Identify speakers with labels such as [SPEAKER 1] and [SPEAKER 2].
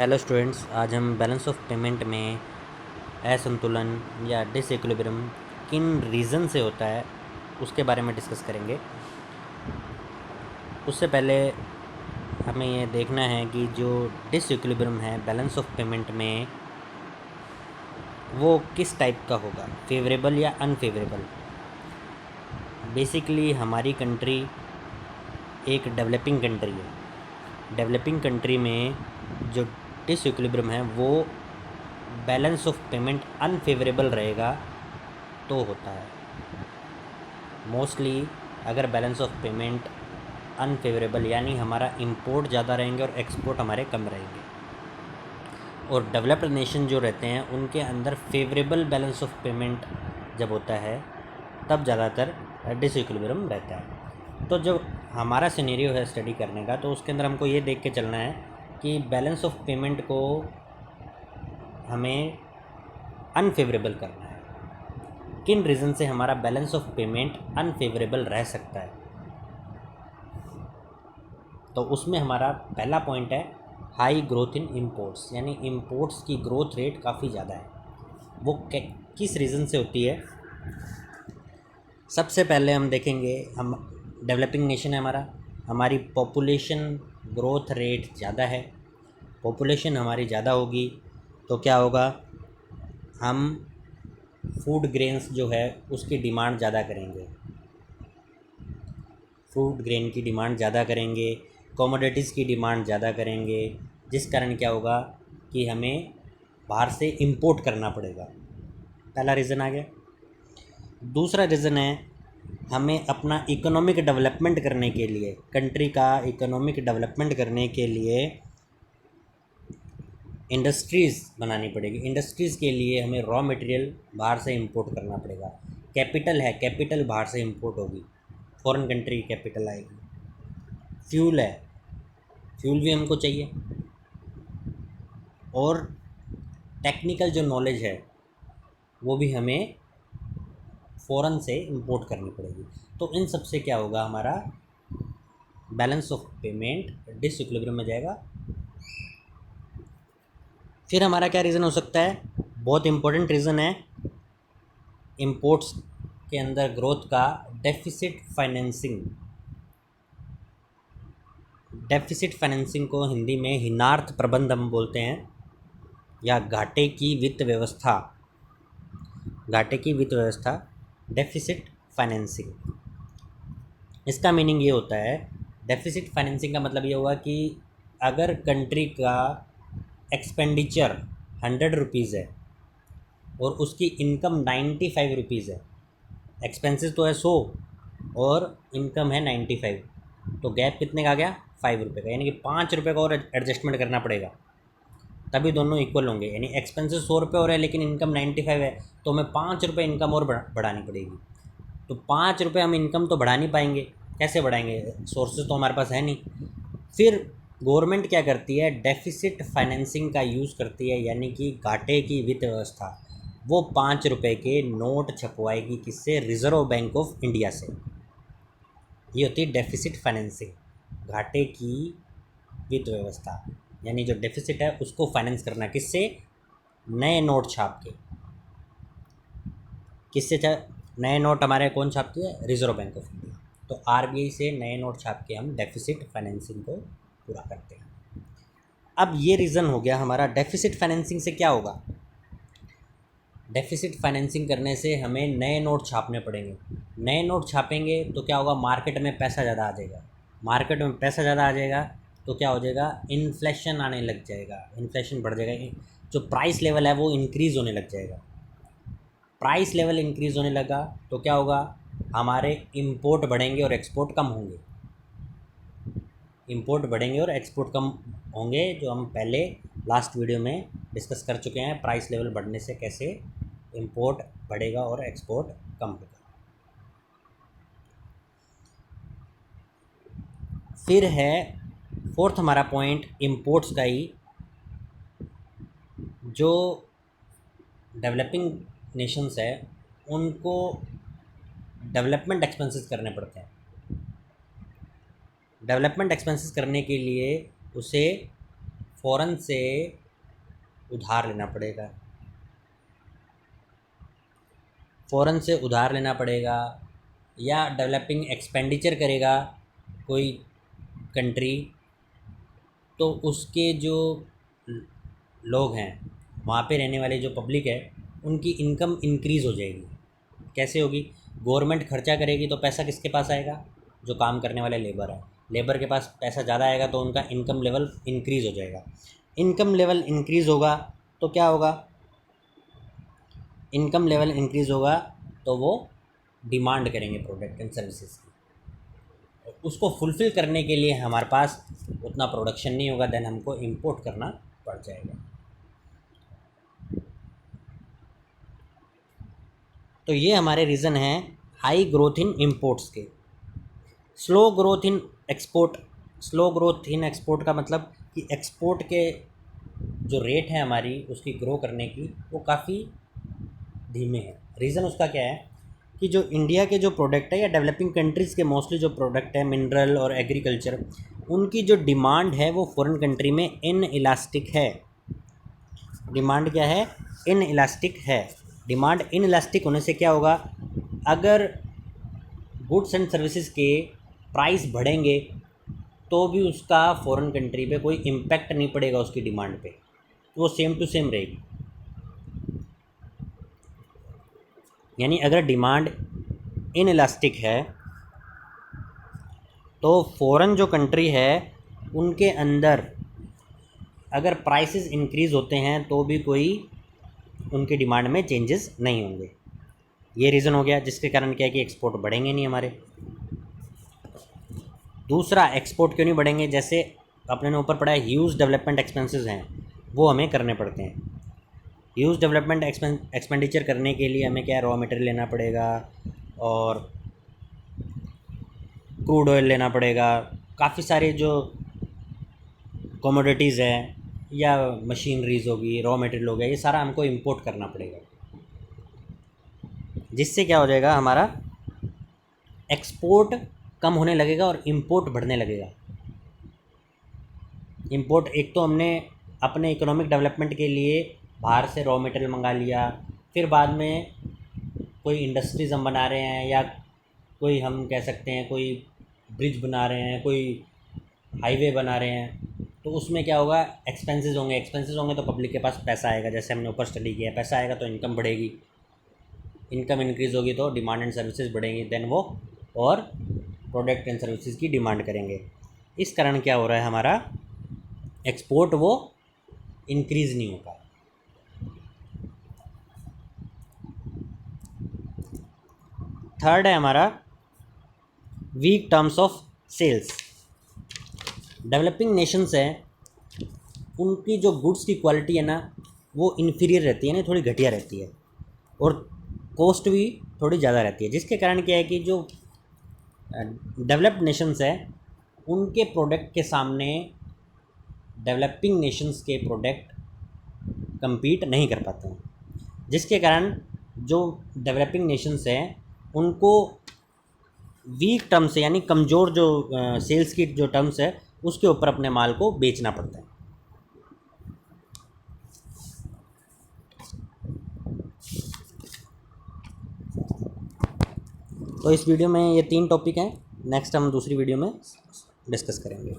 [SPEAKER 1] Hello students, आज हम balance of payment में असंतुलन या डिसइक्विलिब्रियम किन रीज़न से होता है उसके बारे में डिस्कस करेंगे। उससे पहले हमें ये देखना है कि जो डिसइक्विलिब्रियम है बैलेंस ऑफ पेमेंट में वो किस टाइप का होगा, फेवरेबल या अनफेवरेबल। बेसिकली हमारी कंट्री एक डेवलपिंग कंट्री है। डेवलपिंग कंट्री में जो डिसइक्विलिब्रियम है वो बैलेंस ऑफ पेमेंट अनफेवरेबल रहेगा तो होता है। मोस्टली अगर बैलेंस ऑफ पेमेंट अनफेवरेबल यानी हमारा इंपोर्ट ज़्यादा रहेंगे और एक्सपोर्ट हमारे कम रहेंगे, और डेवलप्ड नेशन जो रहते हैं उनके अंदर फेवरेबल बैलेंस ऑफ पेमेंट जब होता है तब ज़्यादातर डिसइक्विलिब्रियम रहता है। तो जब हमारा सिनेरियो है स्टडी करने का, तो उसके अंदर हमको ये देख के चलना है कि बैलेंस ऑफ पेमेंट को हमें अनफेवरेबल करना है। किन रीज़न से हमारा बैलेंस ऑफ पेमेंट अनफेवरेबल रह सकता है। तो उसमें हमारा पहला पॉइंट है हाई ग्रोथ इन इंपोर्ट्स, यानी इंपोर्ट्स की ग्रोथ रेट काफ़ी ज़्यादा है। वो किस रीज़न से होती है। सबसे पहले हम देखेंगे, हम डेवलपिंग नेशन है हमारा, हमारी पॉपुलेशन ग्रोथ रेट ज़्यादा है। पॉपुलेशन हमारी ज़्यादा होगी तो क्या होगा, हम फूड ग्रेन्स जो है उसकी डिमांड ज़्यादा करेंगे, फूड ग्रेन की डिमांड ज़्यादा करेंगे, कमोडिटीज़ की डिमांड ज़्यादा करेंगे, जिस कारण क्या होगा कि हमें बाहर से इंपोर्ट करना पड़ेगा। पहला रीज़न आ गया। दूसरा रीज़न है हमें अपना इकोनॉमिक डेवलपमेंट करने के लिए, कंट्री का इकोनॉमिक डेवलपमेंट करने के लिए इंडस्ट्रीज़ बनानी पड़ेगी। इंडस्ट्रीज़ के लिए हमें रॉ मटेरियल बाहर से इंपोर्ट करना पड़ेगा। कैपिटल है, कैपिटल बाहर से इंपोर्ट होगी, फॉरेन कंट्री कैपिटल आएगी। फ्यूल है, फ्यूल भी हमको चाहिए, और टेक्निकल जो नॉलेज है वो भी हमें फ़ॉरेन से इंपोर्ट करनी पड़ेगी। तो इन सब से क्या होगा, हमारा बैलेंस ऑफ पेमेंट डिसइक्विलिब्रियम में जाएगा। फिर हमारा क्या रीज़न हो सकता है, बहुत इंपॉर्टेंट रीज़न है इंपोर्ट्स के अंदर ग्रोथ का, डेफिसिट फाइनेंसिंग। डेफिसिट फाइनेंसिंग को हिंदी में हीनार्थ प्रबंध हम बोलते हैं, या घाटे की वित्त व्यवस्था। घाटे की वित्त व्यवस्था, डेफिसिट फाइनेंसिंग। इसका मीनिंग ये होता है, डेफिसिट फाइनेंसिंग का मतलब ये हुआ कि अगर कंट्री का एक्सपेंडिचर 100 रुपीज़ है और उसकी इनकम 95 रुपीज़ है, एक्सपेंसेस तो है 100 और इनकम है 95, तो गैप कितने का आ गया, 5 रुपये का, यानी कि 5 रुपये का और एडजस्टमेंट करना पड़ेगा तभी दोनों इक्वल होंगे। यानी एक्सपेंसेस 100 रुपये हो रहे हैं लेकिन इनकम 95 है, तो हमें 5 रुपये इनकम और बढ़ानी पड़ेगी। तो 5 रुपये हम इनकम तो बढ़ा नहीं पाएंगे, कैसे बढ़ाएंगे, सोर्सेज तो हमारे पास है नहीं। फिर गवर्नमेंट क्या करती है, डेफिसिट फाइनेंसिंग का यूज़ करती है, यानी कि घाटे की वित्त व्यवस्था। वो 5 रुपये के नोट छपवाएगी, किससे, रिजर्व बैंक ऑफ इंडिया से। ये होती है डेफिसिट फाइनेंसिंग, घाटे की वित्त व्यवस्था। यानी जो डेफिसिट है उसको फाइनेंस करना, किससे, नए नोट छाप के। किससे नए नोट हमारे कौन छापती है, रिजर्व बैंक ऑफ इंडिया। तो आरबीआई से नए नोट छाप के हम डेफिसिट फाइनेंसिंग को पूरा करते हैं। अब ये रीज़न हो गया हमारा। डेफिसिट फाइनेंसिंग से क्या होगा, डेफिसिट फाइनेंसिंग करने से हमें नए नोट छापने पड़ेंगे। नए नोट छापेंगे तो क्या होगा, मार्केट में पैसा ज़्यादा आ जाएगा। मार्केट में पैसा ज़्यादा आ जाएगा तो क्या हो जाएगा, इन्फ्लेशन आने लग जाएगा, इन्फ्लेशन बढ़ जाएगा, जो प्राइस लेवल है वो इंक्रीज़ होने लग जाएगा। प्राइस लेवल इंक्रीज़ होने लगा तो क्या होगा, हमारे इंपोर्ट बढ़ेंगे और एक्सपोर्ट कम होंगे। इंपोर्ट बढ़ेंगे और एक्सपोर्ट कम होंगे, जो हम पहले लास्ट वीडियो में डिस्कस कर चुके हैं, प्राइस लेवल बढ़ने से कैसे इंपोर्ट बढ़ेगा और एक्सपोर्ट कम होगा। फिर है फोर्थ हमारा पॉइंट इंपोर्ट्स का ही, जो डेवलपिंग नेशंस है उनको डेवलपमेंट एक्सपेंसेस करने पड़ते हैं। डेवलपमेंट एक्सपेंसेस करने के लिए उसे फ़ौरन से उधार लेना पड़ेगा, फ़ौरन से उधार लेना पड़ेगा, या डेवलपिंग एक्सपेंडिचर करेगा कोई कंट्री, तो उसके जो लोग हैं, वहाँ पे रहने वाले जो पब्लिक है, उनकी इनकम इंक्रीज़ हो जाएगी। कैसे होगी? गवर्नमेंट खर्चा करेगी तो पैसा किसके पास आएगा? जो काम करने वाले लेबर है, लेबर के पास पैसा ज़्यादा आएगा तो उनका इनकम लेवल इंक्रीज़ हो जाएगा। इनकम लेवल इंक्रीज़ होगा तो क्या होगा? इनकम लेवल इंक्रीज़ होगा तो वो डिमांड करेंगे प्रोडक्ट एंड सर्विसेज की। उसको फुलफ़िल करने के लिए हमारे पास उतना प्रोडक्शन नहीं होगा, देन हमको इंपोर्ट करना पड़ जाएगा। तो ये हमारे रीज़न हैं हाई ग्रोथ इन इंपोर्ट्स के। Slow growth in export, slow growth in export का मतलब कि एक्सपोर्ट के जो रेट है हमारी उसकी ग्रो करने की, वो काफ़ी धीमे है। रीज़न उसका क्या है कि जो इंडिया के जो प्रोडक्ट है या डेवलपिंग कंट्रीज़ के मोस्टली जो प्रोडक्ट है, मिनरल और एग्रीकल्चर, उनकी जो डिमांड है वो फॉरेन कंट्री में इन इलास्टिक है। डिमांड क्या है? इन इलास्टिक है। डिमांड इन इलास्टिक होने से क्या होगा? अगर गुड्स एंड सर्विसेज के प्राइस बढ़ेंगे तो भी उसका फॉरेन कंट्री पे कोई इम्पैक्ट नहीं पड़ेगा उसकी डिमांड पे, वो सेम टू सेम रहेगी। यानी अगर डिमांड इन इलास्टिक है तो फॉरेन जो कंट्री है उनके अंदर अगर प्राइसेस इंक्रीज़ होते हैं तो भी कोई उनकी डिमांड में चेंजेस नहीं होंगे। ये रीज़न हो गया जिसके कारण क्या है कि एक्सपोर्ट बढ़ेंगे नहीं हमारे। दूसरा, एक्सपोर्ट क्यों नहीं बढ़ेंगे? जैसे अपने ने ऊपर पढ़ा है ह्यूज डेवलपमेंट एक्सपेंसेस हैं, वो हमें करने पड़ते हैं। ह्यूज डेवलपमेंट एक्सपेंडिचर करने के लिए हमें क्या है, रॉ मटेरियल लेना पड़ेगा और क्रूड ऑयल लेना पड़ेगा, काफ़ी सारे जो कमोडिटीज़ हैं या मशीनरीज होगी, रॉ मटेरियल हो गया, ये सारा हमको इंपोर्ट करना पड़ेगा। जिससे क्या हो जाएगा, हमारा एक्सपोर्ट कम होने लगेगा और इंपोर्ट बढ़ने लगेगा। इंपोर्ट, एक तो हमने अपने इकोनॉमिक डेवलपमेंट के लिए बाहर से रॉ मटेरियल मंगा लिया, फिर बाद में कोई इंडस्ट्रीज़ हम बना रहे हैं या कोई हम कह सकते हैं कोई ब्रिज बना रहे हैं, कोई हाईवे बना रहे हैं, तो उसमें क्या होगा, एक्सपेंसेस होंगे। एक्सपेंसेस होंगे तो पब्लिक के पास पैसा आएगा, जैसे हमने ऊपर स्टडी किया है, पैसा आएगा तो इनकम बढ़ेगी, इनकम इंक्रीज़ होगी तो डिमांड एंड सर्विसेज बढ़ेंगी, देन वो और प्रोडक्ट एंड सर्विसेज की डिमांड करेंगे। इस कारण क्या हो रहा है, हमारा एक्सपोर्ट वो इंक्रीज़ नहीं होगा। थर्ड है हमारा weak terms of sales. Developing nations हैं, उनकी जो गुड्स की क्वालिटी है ना वो इन्फीरियर रहती है ना, थोड़ी घटिया रहती है और कॉस्ट भी थोड़ी ज़्यादा रहती है, जिसके कारण क्या है कि जो डेवलप्ड नेशंस हैं उनके प्रोडक्ट के सामने डेवलपिंग नेशंस के प्रोडक्ट compete नहीं कर पाते हैं, जिसके कारण जो डेवलपिंग नेशंस हैं उनको वीक टर्म्स से, यानी कमज़ोर जो सेल्स की जो टर्म्स है उसके ऊपर अपने माल को बेचना पड़ता है। तो इस वीडियो में ये 3 टॉपिक हैं, नेक्स्ट हम दूसरी वीडियो में डिस्कस करेंगे।